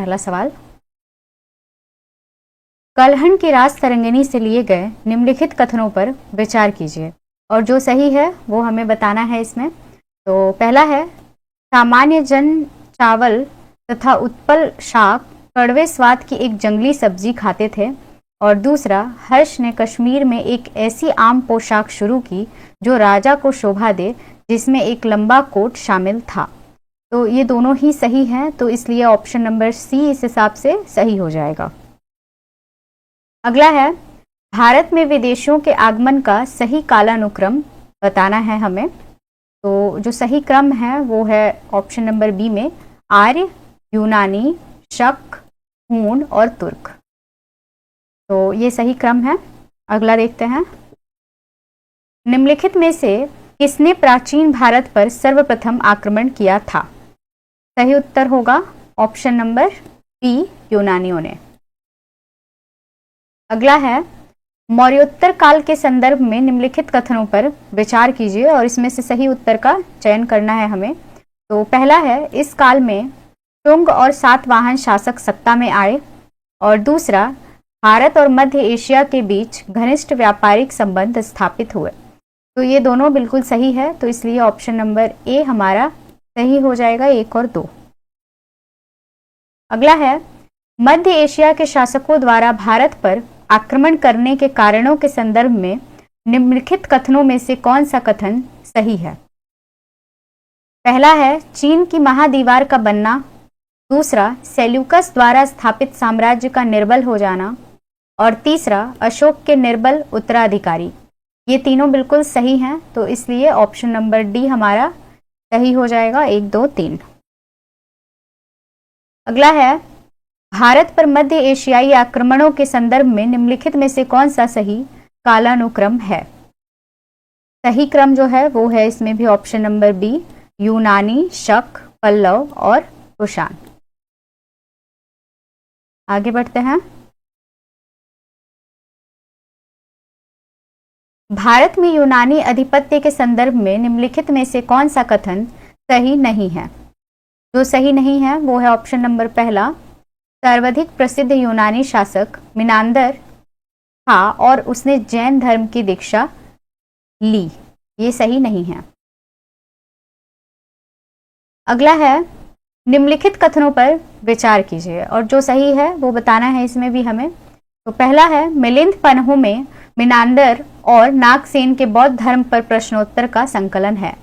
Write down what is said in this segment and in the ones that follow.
पहला सवाल, कलहन की राज तरंगिणी से लिए गए निम्नलिखित कथनों पर विचार कीजिए और जो सही है वो हमें बताना है इसमें। तो पहला है, सामान्य जन चावल तथा उत्पल शाक कड़वे स्वाद की एक जंगली सब्जी खाते थे। और दूसरा, हर्ष ने कश्मीर में एक ऐसी आम पोशाक शुरू की जो राजा को शोभा दे, जिसमें एक लंबा कोट शामिल था। तो ये दोनों ही सही हैं, तो इसलिए ऑप्शन नंबर सी इस हिसाब से सही हो जाएगा। अगला है, भारत में विदेशियों के आगमन का सही कालानुक्रम बताना है हमें। तो जो सही क्रम है वो है ऑप्शन नंबर बी में आर्य, यूनानी, शक, हूण और तुर्क। तो ये सही क्रम है। अगला देखते हैं, निम्नलिखित में से किसने प्राचीन भारत पर सर्वप्रथम आक्रमण किया था? सही उत्तर होगा ऑप्शन नंबर बी, यूनानियों ने। अगला है, मौर्योत्तर काल के संदर्भ में निम्नलिखित कथनों पर विचार कीजिए और इसमें से सही उत्तर का चयन करना है हमें। तो पहला है, इस काल में शुंग और सातवाहन शासक सत्ता में आए। और दूसरा, भारत और मध्य एशिया के बीच घनिष्ठ व्यापारिक संबंध स्थापित हुए। तो ये दोनों बिल्कुल सही है, तो इसलिए ऑप्शन नंबर ए हमारा सही हो जाएगा, 1 और 2। अगला है, मध्य एशिया के शासकों द्वारा भारत पर आक्रमण करने के कारणों के संदर्भ में निम्नलिखित कथनों में से कौन सा कथन सही है? पहला है, चीन की महादीवार का बनना। दूसरा, सेल्यूकस द्वारा स्थापित साम्राज्य का निर्बल हो जाना। और तीसरा, अशोक के निर्बल उत्तराधिकारी। ये तीनों बिल्कुल सही हैं, तो इसलिए ऑप्शन नंबर डी हमारा सही हो जाएगा, 1, 2, 3। अगला है, भारत पर मध्य एशियाई आक्रमणों के संदर्भ में निम्नलिखित में से कौन सा सही कालानुक्रम है? सही क्रम जो है वो है इसमें भी ऑप्शन नंबर बी, यूनानी, शक, पल्लव और कुषाण। आगे बढ़ते हैं, भारत में यूनानी अधिपत्य के संदर्भ में निम्नलिखित में से कौन सा कथन सही नहीं है? जो सही नहीं है वो है ऑप्शन नंबर पहला, सर्वाधिक प्रसिद्ध यूनानी शासक मिनांदर था और उसने जैन धर्म की दीक्षा ली। ये सही नहीं है। अगला है, निम्नलिखित कथनों पर विचार कीजिए और जो सही है वो बताना है इसमें भी हमें। तो पहला है, मिलिंद पन्हु में मिनांदर और नागसेन के बौद्ध धर्म पर प्रश्नोत्तर का संकलन है।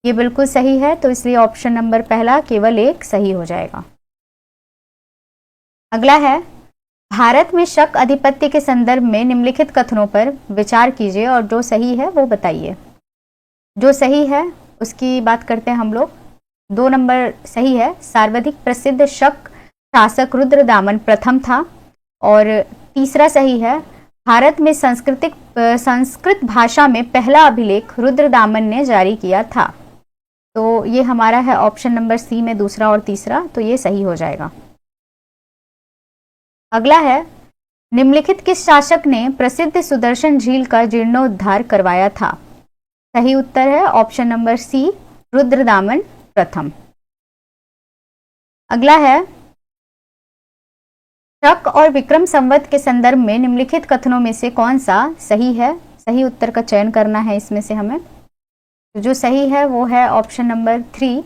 ये बिल्कुल सही है, तो इसलिए ऑप्शन नंबर पहला केवल 1 सही हो जाएगा। अगला है, भारत में शक अधिपत्य के संदर्भ में निम्नलिखित कथनों पर विचार कीजिए और जो सही है वो बताइए। जो सही है उसकी बात करते हैं हम लोग। 2 नंबर सही है, सर्वाधिक प्रसिद्ध शक शासक रुद्रदामन प्रथम था। और तीसरा सही है, भारत में संस्कृत भाषा में पहला अभिलेख रुद्रदामन ने जारी किया था। तो ये हमारा है ऑप्शन नंबर सी में दूसरा और तीसरा, तो ये सही हो जाएगा। अगला है, निम्नलिखित किस शासक ने प्रसिद्ध सुदर्शन झील का जीर्णोद्धार करवाया था? सही उत्तर है ऑप्शन नंबर सी, रुद्रदामन प्रथम। अगला है, शक और विक्रम संवत के संदर्भ में निम्नलिखित कथनों में से कौन सा सही है? सही उत्तर का चयन करना है इसमें से हमें। तो जो सही है वो है ऑप्शन नंबर 3,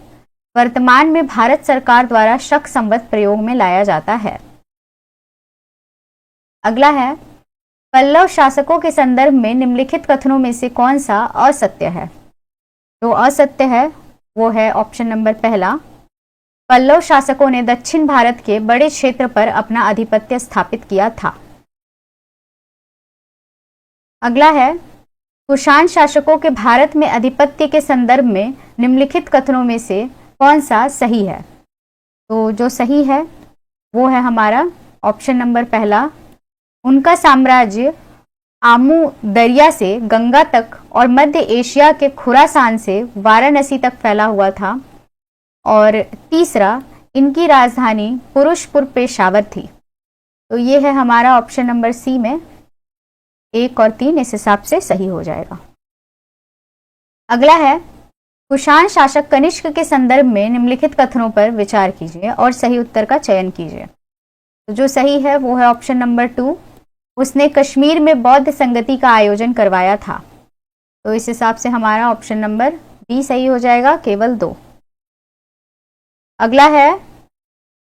वर्तमान में भारत सरकार द्वारा शक संवत प्रयोग में लाया जाता है। अगला है, पल्लव शासकों के संदर्भ में निम्नलिखित कथनों में से कौन सा असत्य है? जो असत्य है वो है ऑप्शन नंबर पहला, पल्लव शासकों ने दक्षिण भारत के बड़े क्षेत्र पर अपना आधिपत्य स्थापित किया था। अगला है, कुषाण शासकों के भारत में आधिपत्य के संदर्भ में निम्नलिखित कथनों में से कौन सा सही है? तो जो सही है वो है हमारा ऑप्शन नंबर पहला, उनका साम्राज्य आमू दरिया से गंगा तक और मध्य एशिया के खुरासान से वाराणसी तक फैला हुआ था। और तीसरा, इनकी राजधानी पुरुषपुर पेशावर थी। तो ये है हमारा ऑप्शन नंबर सी में 1 और 3 इस हिसाब से सही हो जाएगा। अगला है, कुषाण शासक कनिष्क के संदर्भ में निम्नलिखित कथनों पर विचार कीजिए और सही उत्तर का चयन कीजिए। तो जो सही है वो है ऑप्शन नंबर 2, उसने कश्मीर में बौद्ध संगति का आयोजन करवाया था। तो इस हिसाब से हमारा ऑप्शन नंबर बी सही हो जाएगा, केवल 2। अगला है,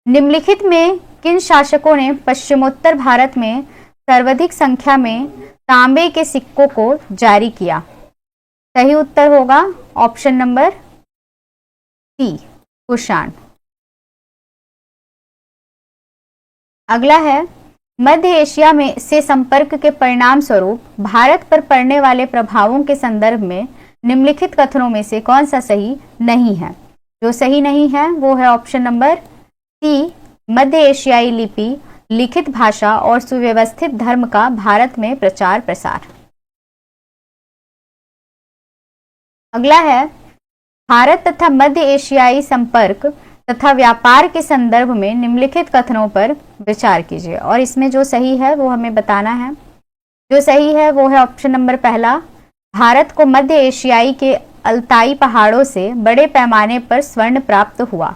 निम्नलिखित में किन शासकों ने पश्चिमोत्तर भारत में सर्वाधिक संख्या में तांबे के सिक्कों को जारी किया? सही उत्तर होगा ऑप्शन नंबर सी, कुषाण। अगला है, मध्य एशिया में से संपर्क के परिणाम स्वरूप भारत पर पड़ने वाले प्रभावों के संदर्भ में निम्नलिखित कथनों में से कौन सा सही नहीं है? जो सही नहीं है वो है ऑप्शन नंबर सी, मध्य एशियाई लिपि, लिखित भाषा और सुव्यवस्थित धर्म का भारत में प्रचार प्रसार। अगला है, भारत तथा मध्य एशियाई संपर्क तथा व्यापार के संदर्भ में निम्नलिखित कथनों पर विचार कीजिए, और इसमें जो सही है वो हमें बताना है। जो सही है वो है ऑप्शन नंबर पहला, भारत को मध्य एशियाई के अल्ताई पहाड़ों से बड़े पैमाने पर स्वर्ण प्राप्त हुआ।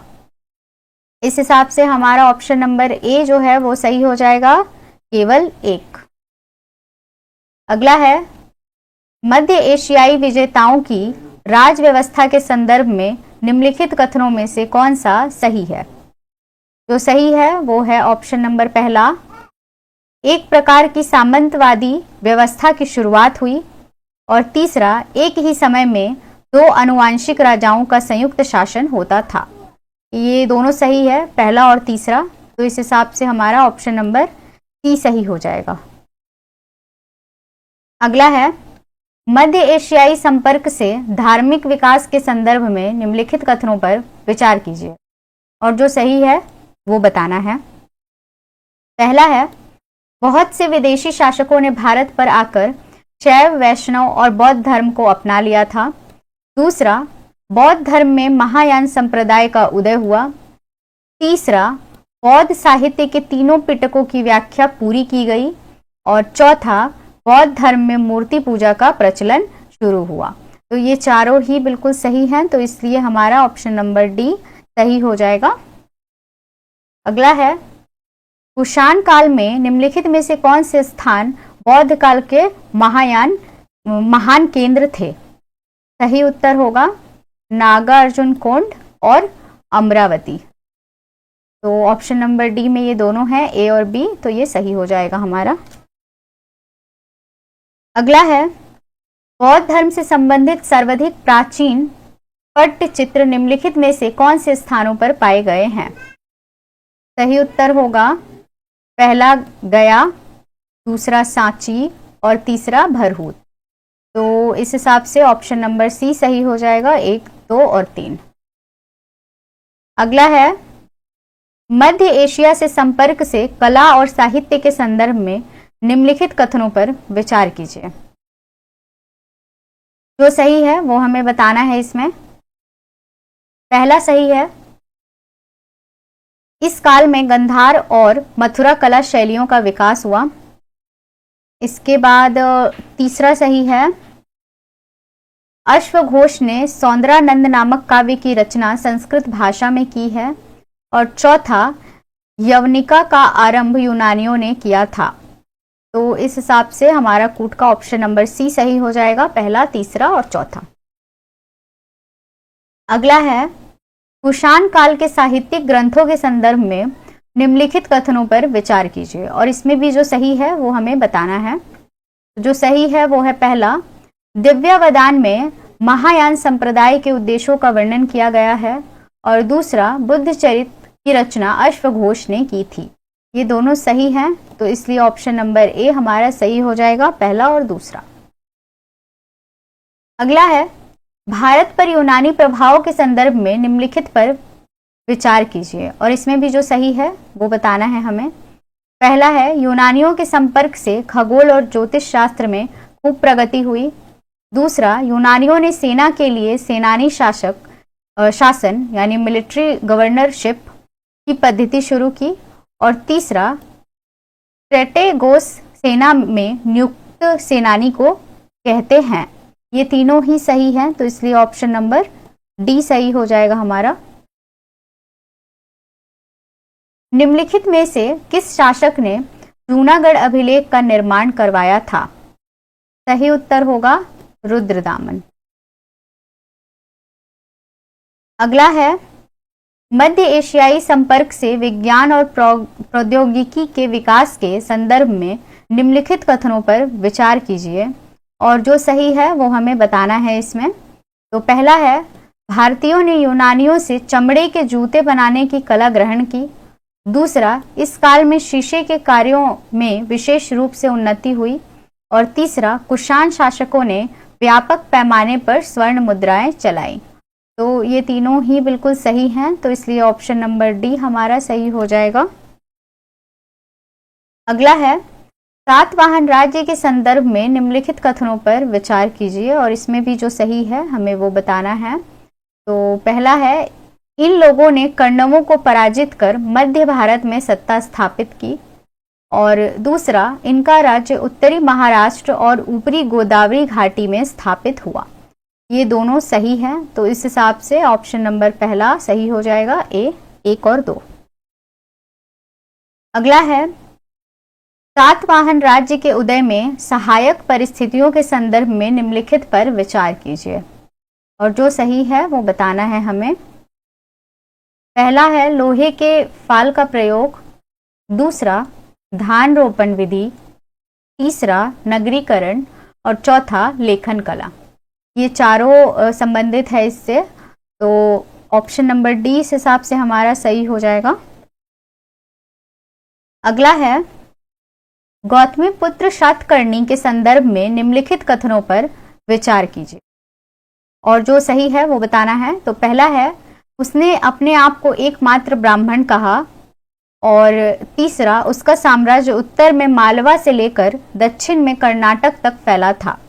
इस हिसाब से हमारा ऑप्शन नंबर ए जो है वो सही हो जाएगा, केवल 1। अगला है, मध्य एशियाई विजेताओं की राज व्यवस्था के संदर्भ में निम्नलिखित कथनों में से कौन सा सही है? जो सही है वो है ऑप्शन नंबर पहला, एक प्रकार की सामंतवादी व्यवस्था की शुरुआत हुई, और तीसरा, एक ही समय में 2 आनुवंशिक राजाओं का संयुक्त शासन होता था। ये दोनों सही है, पहला और तीसरा। तो इस हिसाब से हमारा ऑप्शन नंबर सी सही हो जाएगा। अगला है, मध्य एशियाई संपर्क से धार्मिक विकास के संदर्भ में निम्नलिखित कथनों पर विचार कीजिए, और जो सही है वो बताना है। पहला है, बहुत से विदेशी शासकों ने भारत पर आकर शैव, वैष्णव और बौद्ध धर्म को अपना लिया था। दूसरा, बौद्ध धर्म में महायान संप्रदाय का उदय हुआ। तीसरा, बौद्ध साहित्य के तीनों पिटकों की व्याख्या पूरी की गई। और चौथा, बौद्ध धर्म में मूर्ति पूजा का प्रचलन शुरू हुआ। तो ये चारों ही बिल्कुल सही हैं, तो इसलिए हमारा ऑप्शन नंबर डी सही हो जाएगा। अगला है, कुषाण काल में निम्नलिखित में से कौन से स्थान बौद्ध काल के महान केंद्र थे? सही उत्तर होगा नागार्जुन कोंड और अमरावती। तो ऑप्शन नंबर डी में ये दोनों हैं, ए और बी, तो ये सही हो जाएगा हमारा। अगला है, बौद्ध धर्म से संबंधित सर्वाधिक प्राचीन पट्टचित्र निम्नलिखित में से कौन से स्थानों पर पाए गए हैं? सही उत्तर होगा पहला गया, दूसरा सांची और तीसरा भरहूत। तो इस हिसाब से ऑप्शन नंबर सी सही हो जाएगा, 1, 2 और 3। अगला है, मध्य एशिया से संपर्क से कला और साहित्य के संदर्भ में निम्नलिखित कथनों पर विचार कीजिए। जो सही है वो हमें बताना है इसमें। पहला सही है, इस काल में गंधार और मथुरा कला शैलियों का विकास हुआ। इसके बाद तीसरा सही है, अश्वघोष ने सौंदरानंद नामक काव्य की रचना संस्कृत भाषा में की है। और चौथा, यवनिका का आरंभ यूनानियों ने किया था। तो इस हिसाब से हमारा कूट का ऑप्शन नंबर सी सही हो जाएगा, पहला, तीसरा और चौथा। अगला है, कुषाण काल के साहित्यिक ग्रंथों के संदर्भ में निम्नलिखित कथनों पर विचार कीजिए, और इसमें भी जो सही है वो हमें बताना है। जो सही है वो है पहला, दिव्यावदान में महायान संप्रदाय के उद्देश्यों का वर्णन किया गया है। और दूसरा, बुद्ध चरित की रचना अश्वघोष ने की थी। ये दोनों सही हैं, तो इसलिए ऑप्शन नंबर ए हमारा सही हो जाएगा, पहला और दूसरा। अगला है, भारत पर यूनानी प्रभाव के संदर्भ में निम्नलिखित पर विचार कीजिए, और इसमें भी जो सही है वो बताना है हमें। पहला है, यूनानियों के संपर्क से खगोल और ज्योतिष शास्त्र में खूब प्रगति हुई। दूसरा, यूनानियों ने सेना के लिए सेनानी शासन यानी मिलिट्री गवर्नरशिप की पद्धति शुरू की। और तीसरा, स्ट्रेटेगोस सेना में नियुक्त सेनानी को कहते हैं। ये तीनों ही सही हैं, तो इसलिए ऑप्शन नंबर डी सही हो जाएगा हमारा। निम्नलिखित में से किस शासक ने जूनागढ़ अभिलेख का निर्माण करवाया था? सही उत्तर होगा रुद्रदामन। अगला है, मध्य एशियाई संपर्क से विज्ञान और प्रौद्योगिकी के विकास के संदर्भ में निम्नलिखित कथनों पर विचार कीजिए और जो सही है वो हमें बताना है इसमें। तो पहला है, भारतीयों ने यूनानियों से चमड़े के जूते बनाने की कला ग्रहण की। दूसरा, इस काल में शीशे के कार्यों में विशेष रूप से उन्नति हुई। और तीसरा, कुषाण शासकों ने व्यापक पैमाने पर स्वर्ण मुद्राएं चलाई। तो ये तीनों ही बिल्कुल सही हैं, तो इसलिए ऑप्शन नंबर डी हमारा सही हो जाएगा। अगला है, सातवाहन राज्य के संदर्भ में निम्नलिखित कथनों पर विचार कीजिए और इसमें भी जो सही है हमें वो बताना है। तो पहला है, इन लोगों ने कण्वों को पराजित कर मध्य भारत में सत्ता स्थापित की। और दूसरा, इनका राज्य उत्तरी महाराष्ट्र और ऊपरी गोदावरी घाटी में स्थापित हुआ। ये दोनों सही हैं, तो इस हिसाब से ऑप्शन नंबर पहला सही हो जाएगा, ए 1 और 2। अगला है, सातवाहन राज्य के उदय में सहायक परिस्थितियों के संदर्भ में निम्नलिखित पर विचार कीजिए और जो सही है वो बताना है हमें। पहला है, लोहे के फाल का प्रयोग। दूसरा, धान रोपण विधि। तीसरा, नगरीकरण। और चौथा, लेखन कला। ये चारों संबंधित है इससे, तो ऑप्शन नंबर डी इस हिसाब से हमारा सही हो जाएगा। अगला है, गौतमीपुत्र शातकर्णी के संदर्भ में निम्नलिखित कथनों पर विचार कीजिए और जो सही है वो बताना है। तो पहला है, उसने अपने आप को एकमात्र ब्राह्मण कहा। और तीसरा, उसका साम्राज्य उत्तर में मालवा से लेकर दक्षिण में कर्नाटक तक फैला था।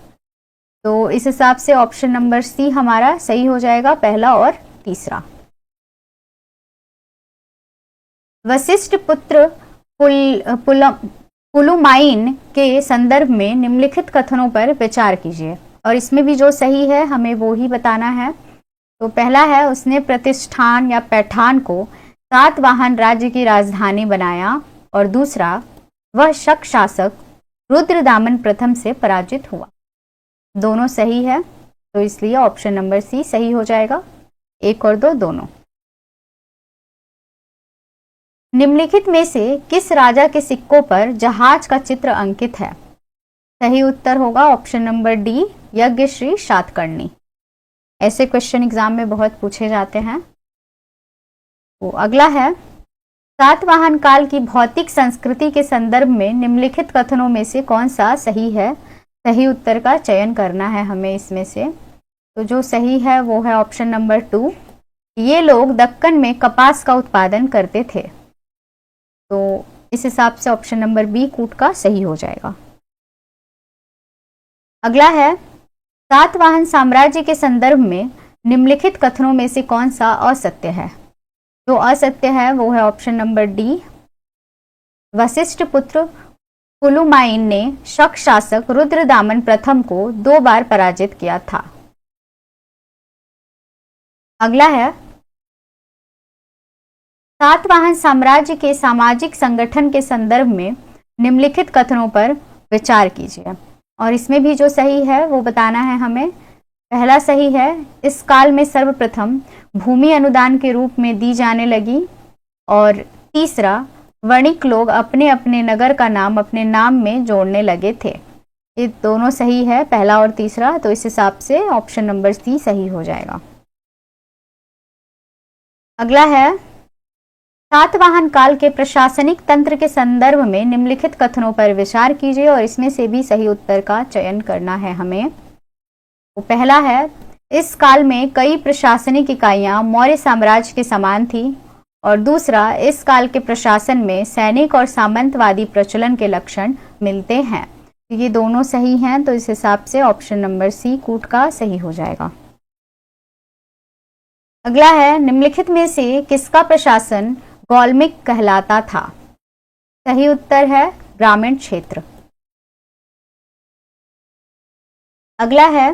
तो इस हिसाब से ऑप्शन नंबर सी हमारा सही हो जाएगा, पहला और तीसरा। वशिष्ठ पुत्र पुलुमाइन के संदर्भ में निम्नलिखित कथनों पर विचार कीजिए और इसमें भी जो सही है हमें वो ही बताना है। तो पहला है, उसने प्रतिष्ठान या पैठान को सातवाहन राज्य की राजधानी बनाया। और दूसरा, वह शक शासक रुद्रदामन प्रथम से पराजित हुआ। दोनों सही है, तो इसलिए ऑप्शन नंबर सी सही हो जाएगा, 1 और 2 दोनों। निम्नलिखित में से किस राजा के सिक्कों पर जहाज का चित्र अंकित है? सही उत्तर होगा option number D, Yajnashri Satakarni. ऐसे क्वेश्चन एग्जाम में बहुत पूछे जाते हैं। तो अगला है, सातवाहन काल की भौतिक संस्कृति के संदर्भ में निम्नलिखित कथनों में से कौन सा सही है? सही उत्तर का चयन करना है हमें इसमें से। तो जो सही है वो है ऑप्शन नंबर 2। ये लोग दक्कन में कपास का उत्पादन करते थे। तो इस हिसाब से ऑप्शन नंबर बी कूट का सही हो जाएगा। अगला है, सातवाहन साम्राज्य के संदर्भ में निम्नलिखित कथनों में से कौन सा असत्य है? जो असत्य है वो है ऑप्शन नंबर डी, वशिष्ठ पुत्र पुलुमाइन ने शक शासक रुद्रदामन प्रथम को 2 बार पराजित किया था। अगला है, सातवाहन साम्राज्य के सामाजिक संगठन के संदर्भ में निम्नलिखित कथनों पर विचार कीजिए और इसमें भी जो सही है वो बताना है हमें। पहला सही है, इस काल में सर्वप्रथम भूमि अनुदान के रूप में दी जाने लगी। और तीसरा, वणिक लोग अपने अपने नगर का नाम अपने नाम में जोड़ने लगे थे। ये दोनों सही है, पहला और तीसरा, तो इस हिसाब से ऑप्शन नंबर सी सही हो जाएगा। अगला है, सातवाहन काल के प्रशासनिक तंत्र के संदर्भ में निम्नलिखित कथनों पर विचार कीजिए और इसमें से भी सही उत्तर का चयन करना है हमें। तो पहला है, इस काल में कई प्रशासनिक इकाइयां मौर्य साम्राज्य के समान थी। और दूसरा, इस काल के प्रशासन में सैनिक और सामंतवादी प्रचलन के लक्षण मिलते हैं। ये दोनों सही हैं, तो इस हिसाब से ऑप्शन नंबर सी कूट का सही हो जाएगा। अगला है, निम्नलिखित में से किसका प्रशासन गौल्मिक कहलाता था? सही उत्तर है ग्रामीण क्षेत्र। अगला है,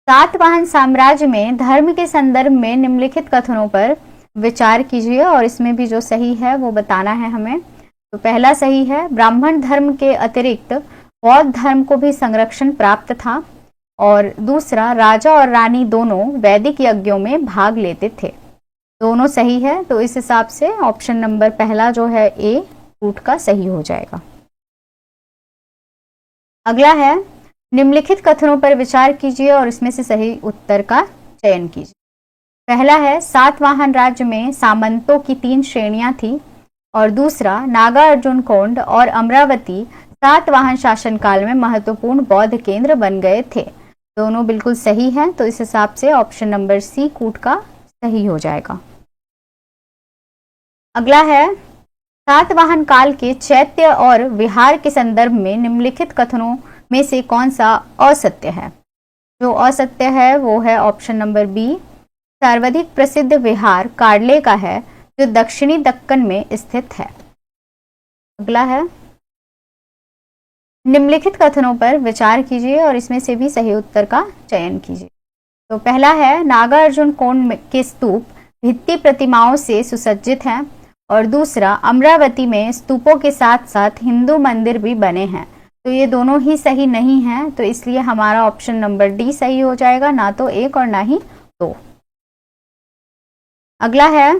सातवाहन साम्राज्य में धर्म के संदर्भ में निम्नलिखित कथनों पर विचार कीजिए और इसमें भी जो सही है वो बताना है हमें। तो पहला सही है, ब्राह्मण धर्म के अतिरिक्त बौद्ध धर्म को भी संरक्षण प्राप्त था। और दूसरा, राजा और रानी दोनों वैदिक यज्ञों में भाग लेते थे। दोनों सही है, तो इस हिसाब से ऑप्शन नंबर पहला जो है ए रूट का सही हो जाएगा। अगला है, निम्नलिखित कथनों पर विचार कीजिए और इसमें से सही उत्तर का चयन कीजिए। पहला है, सातवाहन राज्य में सामंतों की 3 श्रेणियां थी। और दूसरा, नागार्जुन कोंड और अमरावती सातवाहन शासनकाल में महत्वपूर्ण बौद्ध केंद्र बन गए थे। दोनों बिल्कुल सही हैं, तो इस हिसाब से ऑप्शन नंबर सी कूट का सही हो जाएगा। अगला है, सातवाहन काल के चैत्य और विहार के संदर्भ में निम्नलिखित कथनों में से कौन सा असत्य है? जो असत्य है वो है ऑप्शन नंबर बी, सर्वाधिक प्रसिद्ध विहार कार्ले का है, जो दक्षिणी दक्कन में स्थित है। अगला है, निम्नलिखित कथनों पर विचार कीजिए और इसमें से भी सही उत्तर का चयन कीजिए। तो पहला है, नागार्जुन कोंड के स्तूप भित्ति प्रतिमाओं से सुसज्जित हैं। और दूसरा, अमरावती में स्तूपों के साथ साथ हिंदू मंदिर भी बने हैं। तो ये दोनों ही सही नहीं हैं, तो इसलिए हमारा ऑप्शन नंबर डी सही हो जाएगा, ना तो एक और ना ही दो। अगला है,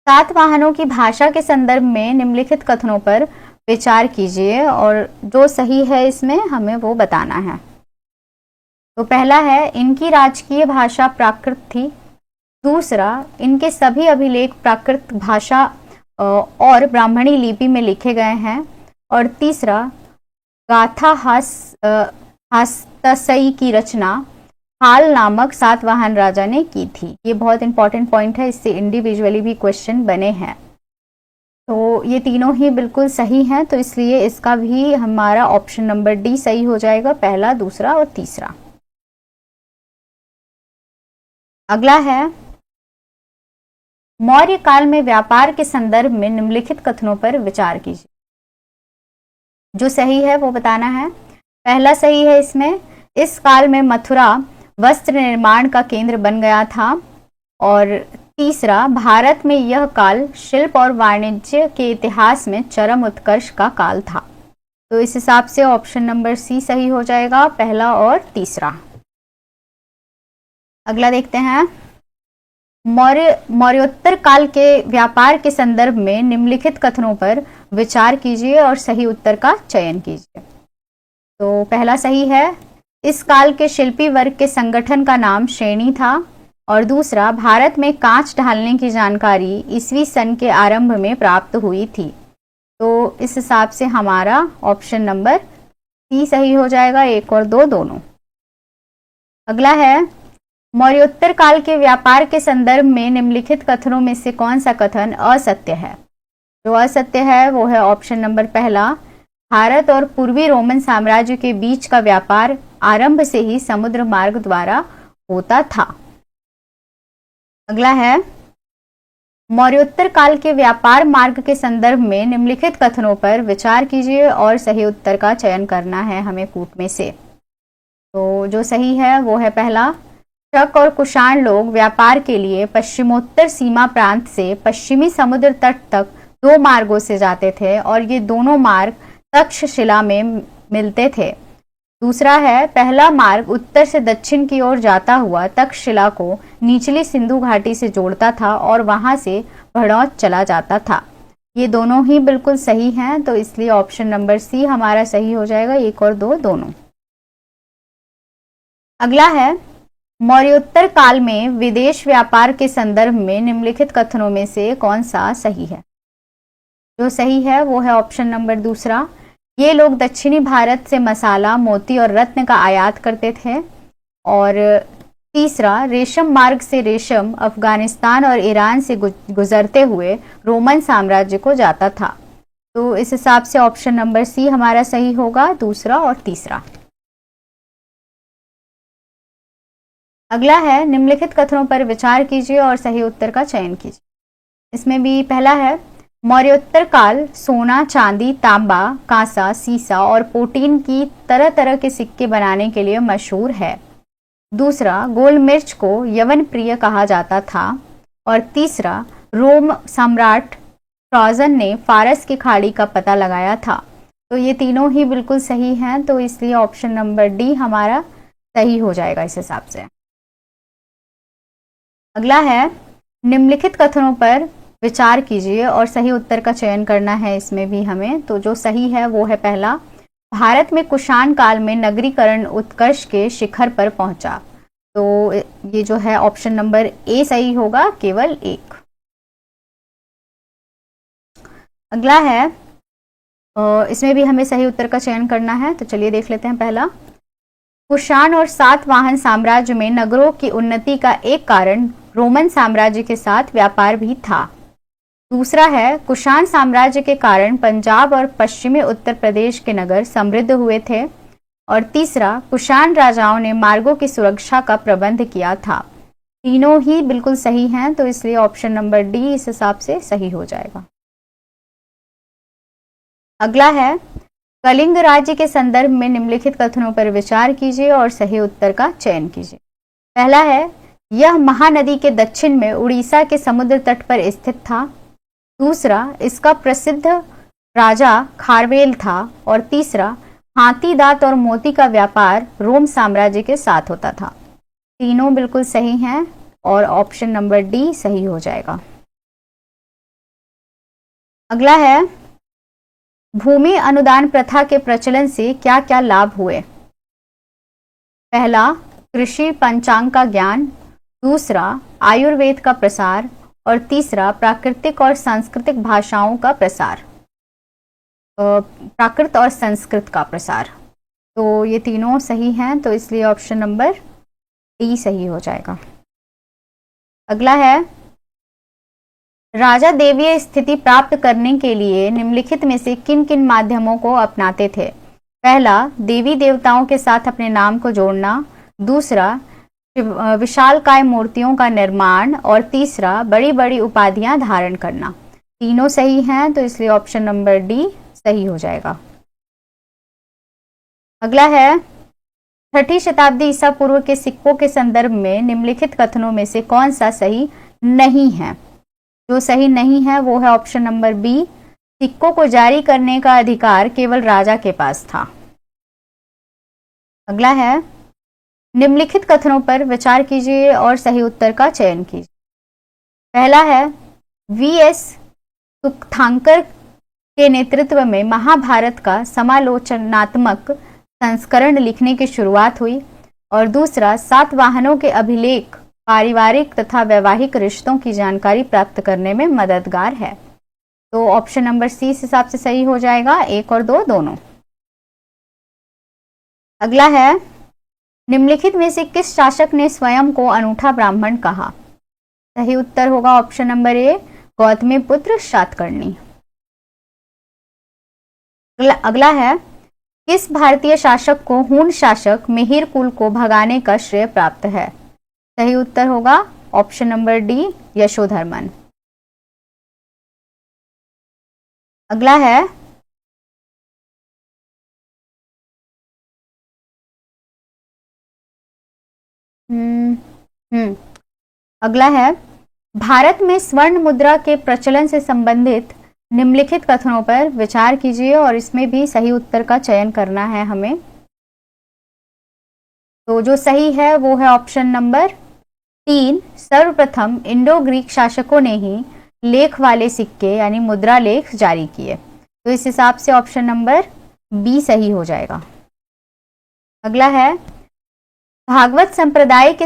सातवाहनों की भाषा के संदर्भ में निम्नलिखित कथनों पर विचार कीजिए और जो सही है इसमें हमें वो बताना है। तो पहला है, इनकी राजकीय भाषा प्राकृत थी। दूसरा, इनके सभी अभिलेख प्राकृत भाषा और ब्राह्मणी लिपि में लिखे गए हैं। और तीसरा, गाथा हास्तसई की रचना हाल नामक सातवाहन राजा ने की थी। ये बहुत इंपॉर्टेंट पॉइंट है, इससे इंडिविजुअली भी क्वेश्चन बने हैं। तो ये तीनों ही बिल्कुल सही हैं, तो इसलिए इसका भी हमारा ऑप्शन नंबर डी सही हो जाएगा, पहला, दूसरा और तीसरा। अगला है, मौर्य काल में व्यापार के संदर्भ में निम्नलिखित कथनों पर विचार कीजिए। जो सही है वो बताना है। पहला सही है इसमें, इस काल में मथुरा वस्त्र निर्माण का केंद्र बन गया था। और तीसरा, भारत में यह काल शिल्प और वाणिज्य के इतिहास में चरम उत्कर्ष का काल था। तो इस हिसाब से ऑप्शन नंबर सी सही हो जाएगा, पहला और तीसरा। अगला देखते हैं, मौर्योत्तर काल के व्यापार के संदर्भ में निम्नलिखित कथनों पर विचार कीजिए और सही उत्तर का चयन कीजिए। तो पहला सही है, इस काल के शिल्पी वर्ग के संगठन का नाम श्रेणी था। और दूसरा, भारत में कांच ढालने की जानकारी ईसवी सन के आरंभ में प्राप्त हुई थी। तो इस हिसाब से हमारा ऑप्शन नंबर सी सही हो जाएगा, एक और दो दोनों। अगला है, मौर्योत्तर काल के व्यापार के संदर्भ में निम्नलिखित कथनों में से कौन सा कथन असत्य है? जो असत्य है वो है ऑप्शन नंबर पहला, भारत और पूर्वी रोमन साम्राज्य के बीच का व्यापार आरंभ से ही समुद्र मार्ग द्वारा होता था। अगला है, मौर्योत्तर काल के व्यापार मार्ग के संदर्भ में निम्नलिखित कथनों पर विचार कीजिए और सही उत्तर का चयन करना है हमें कूट में से। तो जो सही है वो है पहला, शक और कुषाण लोग व्यापार के लिए पश्चिमोत्तर सीमा प्रांत से पश्चिमी समुद्र तट तक 2 मार्गों से जाते थे और ये दोनों मार्ग तक्षशिला में मिलते थे। दूसरा है, पहला मार्ग उत्तर से दक्षिण की ओर जाता हुआ तक्षशिला को निचली सिंधु घाटी से जोड़ता था और वहां से भड़ौत चला जाता था। ये दोनों ही बिल्कुल सही हैं, तो इसलिए ऑप्शन नंबर सी हमारा सही हो जाएगा, एक और दो दोनों। अगला है, मौर्योत्तर काल में विदेश व्यापार के संदर्भ में निम्नलिखित कथनों में से कौन सा सही है? जो सही है वो है ऑप्शन नंबर दूसरा, ये लोग दक्षिणी भारत से मसाला, मोती और रत्न का आयात करते थे। और तीसरा, रेशम मार्ग से रेशम अफगानिस्तान और ईरान से गुजरते हुए रोमन साम्राज्य को जाता था। तो इस हिसाब से ऑप्शन नंबर सी हमारा सही होगा, दूसरा और तीसरा। अगला है, निम्नलिखित कथनों पर विचार कीजिए और सही उत्तर का चयन कीजिए। इसमें भी पहला है, मौर्योत्तर काल सोना, चांदी, तांबा, कांसा, सीसा और पोटीन की तरह तरह के सिक्के बनाने के लिए मशहूर है। दूसरा, गोल मिर्च को यवन प्रिय कहा जाता था। और तीसरा रोम सम्राट ट्रोजन ने फारस की खाड़ी का पता लगाया था। तो ये तीनों ही बिल्कुल सही हैं, तो इसलिए ऑप्शन नंबर डी हमारा सही हो जाएगा इस हिसाब से। अगला है, निम्नलिखित कथनों पर विचार कीजिए और सही उत्तर का चयन करना है इसमें भी हमें। तो जो सही है वो है पहला, भारत में कुषाण काल में नगरीकरण उत्कर्ष के शिखर पर पहुंचा। तो ये जो है ऑप्शन नंबर ए सही होगा, केवल एक। अगला है, इसमें भी हमें सही उत्तर का चयन करना है, तो चलिए देख लेते हैं। पहला, कुषाण और सातवाहन साम्राज्य में नगरों की उन्नति का एक कारण रोमन साम्राज्य के साथ व्यापार भी था। दूसरा है, कुषाण साम्राज्य के कारण पंजाब और पश्चिमी उत्तर प्रदेश के नगर समृद्ध हुए थे। और तीसरा, कुषाण राजाओं ने मार्गों की सुरक्षा का प्रबंध किया था। तीनों ही बिल्कुल सही हैं, तो इसलिए ऑप्शन नंबर डी इस हिसाब से सही हो जाएगा। अगला है, कलिंग राज्य के संदर्भ में निम्नलिखित कथनों पर विचार कीजिए और सही उत्तर का चयन कीजिए। पहला है, यह महानदी के दक्षिण में उड़ीसा के समुद्र तट पर स्थित था। दूसरा, इसका प्रसिद्ध राजा खारवेल था। और तीसरा, हाथी दांत और मोती का व्यापार रोम साम्राज्य के साथ होता था। तीनों बिल्कुल सही हैं और ऑप्शन नंबर डी सही हो जाएगा। अगला है, भूमि अनुदान प्रथा के प्रचलन से क्या क्या लाभ हुए। पहला, कृषि पंचांग का ज्ञान। दूसरा, आयुर्वेद का प्रसार। और तीसरा, प्राकृतिक और सांस्कृतिक भाषाओं का प्रसार, प्राकृत और संस्कृत का प्रसार। तो ये तीनों सही हैं, तो इसलिए ऑप्शन नंबर डी सही हो जाएगा। अगला है, राजा देवीय स्थिति प्राप्त करने के लिए निम्नलिखित में से किन किन माध्यमों को अपनाते थे। पहला, देवी देवताओं के साथ अपने नाम को जोड़ना। दूसरा, विशालकाय मूर्तियों का निर्माण। और तीसरा, बड़ी बड़ी उपाधियां धारण करना। तीनों सही हैं, तो इसलिए ऑप्शन नंबर डी सही हो जाएगा। अगला है, 6ठी शताब्दी ईसा पूर्व के सिक्कों के संदर्भ में निम्नलिखित कथनों में से कौन सा सही नहीं है। जो सही नहीं है वो है ऑप्शन नंबर बी, सिक्कों को जारी करने का अधिकार केवल राजा के पास था। अगला है, निम्नलिखित कथनों पर विचार कीजिए और सही उत्तर का चयन कीजिए। पहला है, वी.एस. सुखथांकर के नेतृत्व में महाभारत का समालोचनात्मक संस्करण लिखने की शुरुआत हुई। और दूसरा, सातवाहनों के अभिलेख पारिवारिक तथा वैवाहिक रिश्तों की जानकारी प्राप्त करने में मददगार है। तो ऑप्शन नंबर सी इस हिसाब से सही हो जाएगा, 1 और 2 दोनों। अगला है, निम्नलिखित में से किस शासक ने स्वयं को अनूठा ब्राह्मण कहा। सही उत्तर होगा option number A, Gautamiputra Satakarni. अगला है, किस भारतीय शासक को हूण शासक मिहिर कुल को भगाने का श्रेय प्राप्त है। सही उत्तर होगा ऑप्शन नंबर डी, यशोधर्मन। अगला है, अगला है, भारत में स्वर्ण मुद्रा के प्रचलन से संबंधित निम्नलिखित कथनों पर विचार कीजिए और इसमें भी सही उत्तर का चयन करना है हमें। तो जो सही है वो है ऑप्शन नंबर 3, सर्वप्रथम इंडो ग्रीक शासकों ने ही लेख वाले सिक्के यानी मुद्रा लेख जारी किए। तो इस हिसाब से ऑप्शन नंबर बी सही हो जाएगा। अगला है, भागवत संप्रदाय के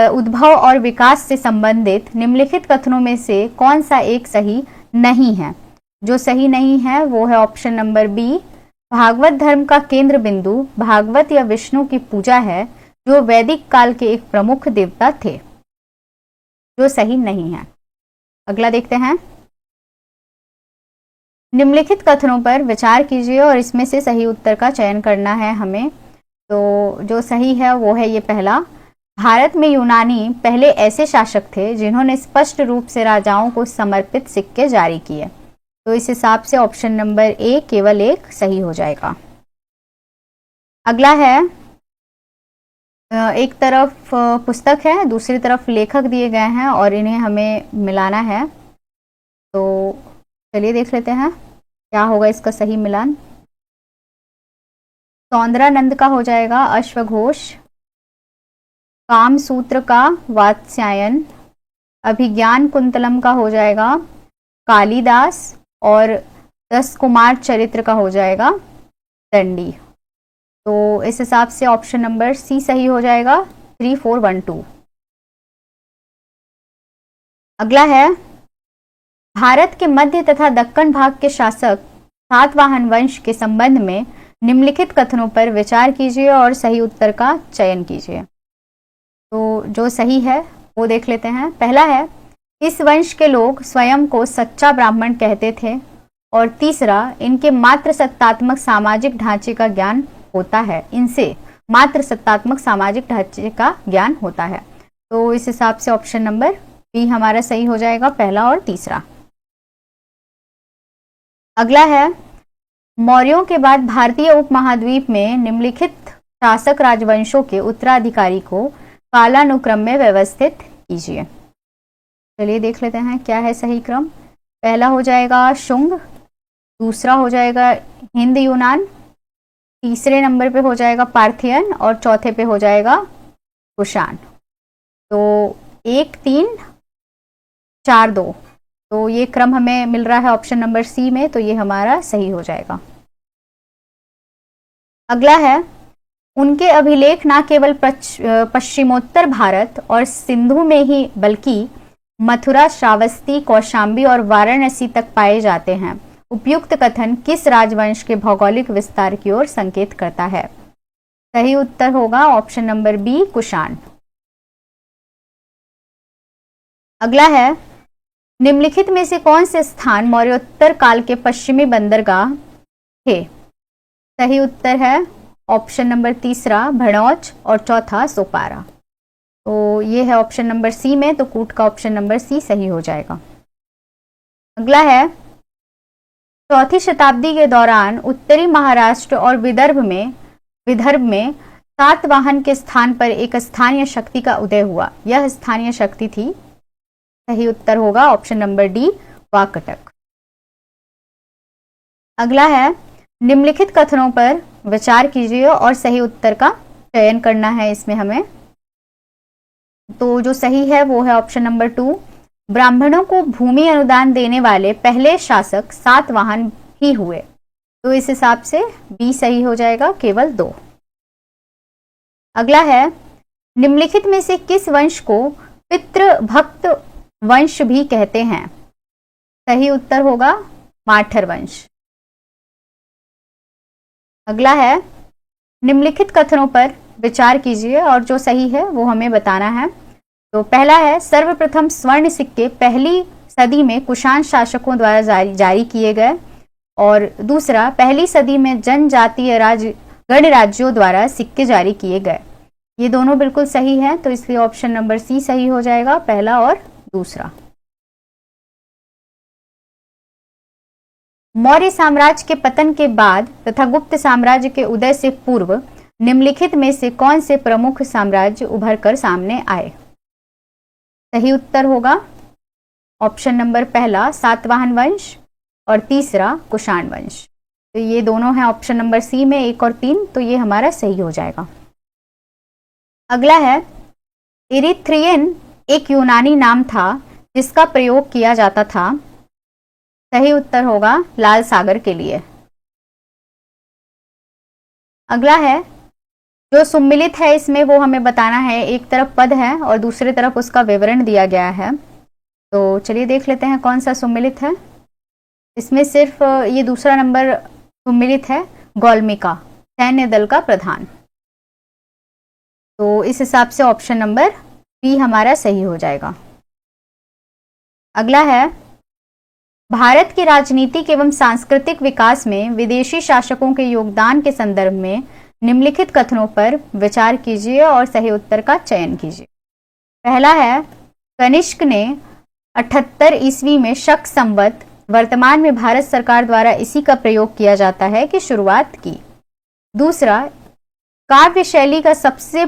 उद्भव और विकास से संबंधित निम्नलिखित कथनों में से कौन सा एक सही नहीं है। जो सही नहीं है वो है ऑप्शन नंबर बी, भागवत धर्म का केंद्र बिंदु भागवत या विष्णु की पूजा है, जो वैदिक काल के एक प्रमुख देवता थे। जो सही नहीं है। अगला देखते हैं, निम्नलिखित कथनों पर विचार कीजिए और इसमें से सही उत्तर का चयन करना है हमें। तो जो सही है वो है ये पहला, भारत में यूनानी पहले ऐसे शासक थे जिन्होंने स्पष्ट रूप से राजाओं को समर्पित सिक्के जारी किए। तो इस हिसाब से ऑप्शन नंबर ए केवल एक सही हो जाएगा। अगला है, एक तरफ पुस्तक है, दूसरी तरफ लेखक दिए गए हैं और इन्हें हमें मिलाना है। तो चलिए देख लेते हैं क्या होगा इसका सही मिलान। सौंदरानंद का हो जाएगा अश्वघोष, काम सूत्र का वात्स्यायन, अभिज्ञान कुंतलम का हो जाएगा कालिदास और दस कुमार चरित्र का हो जाएगा दंडी। तो इस हिसाब से ऑप्शन नंबर सी सही हो जाएगा 3412। अगला है भारत के मध्य तथा दक्कन भाग के शासक सातवाहन वंश के संबंध में निम्नलिखित कथनों पर विचार कीजिए और सही उत्तर का चयन कीजिए। तो जो सही है वो देख लेते हैं। पहला है इस वंश के लोग स्वयं को सच्चा ब्राह्मण कहते थे, और तीसरा इनके मात्र सत्तात्मक सामाजिक ढांचे का ज्ञान होता है, इनसे मात्र सत्तात्मक सामाजिक ढांचे का ज्ञान होता है। तो इस हिसाब से ऑप्शन नंबर बी हमारा सही हो जाएगा, पहला और तीसरा। अगला है मौर्यों के बाद भारतीय उपमहाद्वीप में निम्नलिखित शासक राजवंशों के उत्तराधिकारी को कालानुक्रम में व्यवस्थित कीजिए। चलिए देख लेते हैं क्या है सही क्रम। पहला हो जाएगा शुंग, दूसरा हो जाएगा हिंद यूनान, तीसरे नंबर पे हो जाएगा पार्थियन और चौथे पे हो जाएगा कुषाण। तो 1 3 4 2, तो ये क्रम हमें मिल रहा है ऑप्शन नंबर सी में, तो ये हमारा सही हो जाएगा। अगला है उनके अभिलेख न केवल पश्चिमोत्तर भारत और सिंधु में ही बल्कि मथुरा, श्रावस्ती, कौशांबी और वाराणसी तक पाए जाते हैं। उपयुक्त कथन किस राजवंश के भौगोलिक विस्तार की ओर संकेत करता है? सही उत्तर होगा ऑप्शन नंबर बी कुषाण। अगला है निम्नलिखित में से कौन से स्थान मौर्योत्तर काल के पश्चिमी बंदरगाह थे? सही उत्तर है ऑप्शन नंबर तीसरा भड़ौच और चौथा सोपारा। तो ये है ऑप्शन नंबर सी में, तो कूट का ऑप्शन नंबर सी सही हो जाएगा। अगला है चौथी शताब्दी के दौरान उत्तरी महाराष्ट्र और विदर्भ में सातवाहन के स्थान पर एक स्थानीय शक्ति का उदय हुआ। यह स्थानीय शक्ति थी, सही उत्तर होगा ऑप्शन नंबर डी वाकटक। अगला है निम्नलिखित कथनों पर विचार कीजिए और सही उत्तर का चयन करना है इसमें हमें। तो जो सही है वो है ऑप्शन नंबर 2, ब्राह्मणों को भूमि अनुदान देने वाले पहले शासक सातवाहन ही हुए। तो इस हिसाब से बी सही हो जाएगा, केवल 2। अगला है निम्नलिखित में से किस वंश को पितृभक्त वंश भी कहते हैं? सही उत्तर होगा माठर वंश। अगला है निम्नलिखित कथनों पर विचार कीजिए और जो सही है वो हमें बताना है। तो पहला है सर्वप्रथम स्वर्ण सिक्के पहली सदी में कुषाण शासकों द्वारा जारी किए गए, और दूसरा पहली सदी में जनजातीय गणराज्यों द्वारा सिक्के जारी किए गए। ये दोनों बिल्कुल सही है, तो इसलिए ऑप्शन नंबर सी सही हो जाएगा, पहला और दूसरा। मौर्य साम्राज्य के पतन के बाद तथा गुप्त साम्राज्य के उदय से पूर्व निम्नलिखित में से कौन से प्रमुख साम्राज्य उभर कर सामने आए? सही उत्तर होगा ऑप्शन नंबर पहला सातवाहन वंश और तीसरा कुषाण वंश। तो ये दोनों हैं ऑप्शन नंबर सी में, 1 और 3, तो ये हमारा सही हो जाएगा। अगला है इरिथ्रियन एक यूनानी नाम था जिसका प्रयोग किया जाता था। सही उत्तर होगा लाल सागर के लिए। अगला है जो सुम्मिलित है इसमें वो हमें बताना है। एक तरफ पद है और दूसरी तरफ उसका विवरण दिया गया है। तो चलिए देख लेते हैं कौन सा सुम्मिलित है। इसमें सिर्फ ये दूसरा नंबर सुम्मिलित है, गौलमिका सैन्य दल का प्रधान। तो इस हिसाब से ऑप्शन नंबर बी हमारा सही हो जाएगा। अगला है भारत के राजनीतिक एवं सांस्कृतिक विकास में विदेशी शासकों के योगदान के संदर्भ में निम्नलिखित कथनों पर विचार कीजिए और सही उत्तर का चयन कीजिए। पहला है कनिष्क ने 78 ईस्वी में शक संवत, वर्तमान में भारत सरकार द्वारा इसी का प्रयोग किया जाता है, की शुरुआत की। दूसरा, काव्य शैली का सबसे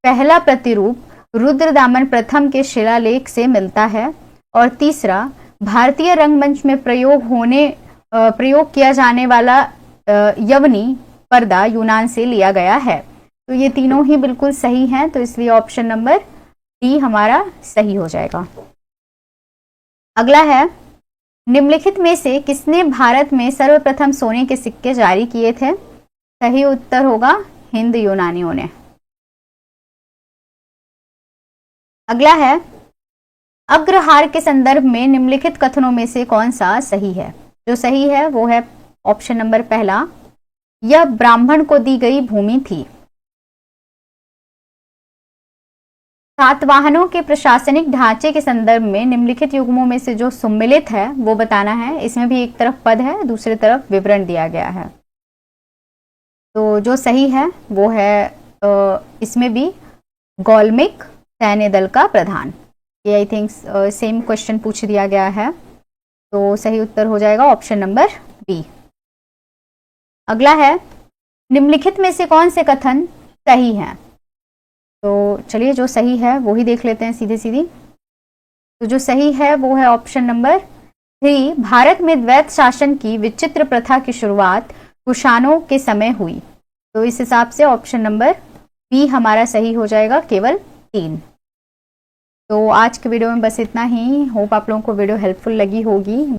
पहला प्रतिरूप रुद्रदामन प्रथम के शिलालेख से मिलता है, और तीसरा भारतीय रंगमंच में प्रयोग किया जाने वाला यवनी पर्दा यूनान से लिया गया है। तो ये तीनों ही बिल्कुल सही हैं, तो इसलिए ऑप्शन नंबर डी हमारा सही हो जाएगा। अगला है, निम्नलिखित में से किसने भारत में सर्वप्रथम सोने के सिक्के जारी किए थे? सही उत्तर होगा हिंद यूनानियों ने। अगला है, अग्रहार के संदर्भ में निम्नलिखित कथनों में से कौन सा सही है? जो सही है वो है ऑप्शन नंबर पहला, यह ब्राह्मण को दी गई भूमि थी। सातवाहनों के प्रशासनिक ढांचे के संदर्भ में निम्नलिखित युग्मों में से जो सम्मिलित है वो बताना है। इसमें भी एक तरफ पद है, दूसरी तरफ विवरण दिया गया है। तो जो सही है वो है इसमें भी गौलमिक सैन्य दल का प्रधान। ये आई थिंक सेम क्वेश्चन पूछ दिया गया है, तो सही उत्तर हो जाएगा ऑप्शन नंबर बी। अगला है, निम्नलिखित में से कौन से कथन सही हैं? तो चलिए जो सही है वो ही देख लेते हैं सीधी सीधी। तो जो सही है वो है ऑप्शन नंबर 3, भारत में द्वैत शासन की विचित्र प्रथा की शुरुआत कुषाणों के समय हुई। तो इस हिसाब से ऑप्शन नंबर बी हमारा सही हो जाएगा, केवल 3। तो आज के वीडियो में बस इतना ही। होप आप लोगों को वीडियो हेल्पफुल लगी होगी।